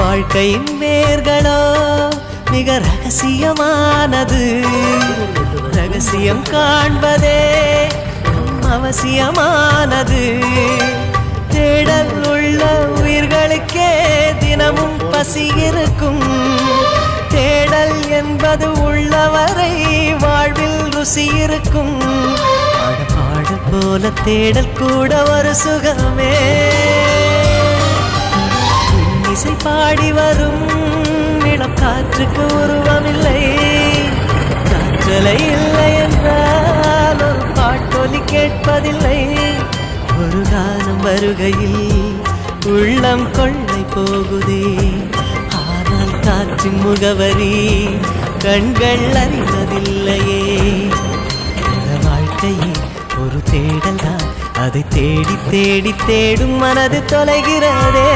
வாழ்க்கையின் வேர்களோ மிக ரகசியமானது. ரகசியம் காண்பதே அவசியமானது. தேடல் உள்ள உயிர்களுக்கே தினமும் பசி இருக்கும். தேடல் என்பது உள்ளவரை வாழ்வில் ருசி இருக்கும். பாடு போல தேடல் கூட ஒரு சுகமே. இசை பாடி வரும் இளம் காற்றுக்கு உருவமில்லை. காற்றலை இல்லை என்றால் ஒரு பாட்டொலி கேட்பதில்லை. ஒரு காலம் வருகையில் உள்ளம் கொள்ளை போகுதே. ஆனால் காற்றின் முகவரி கண்கள் அறிவதில்லையே. இந்த வாழ்க்கையே ஒரு தேடல் தான். அதை தேடி தேடி தேடும் மனது தொலைகிறதே.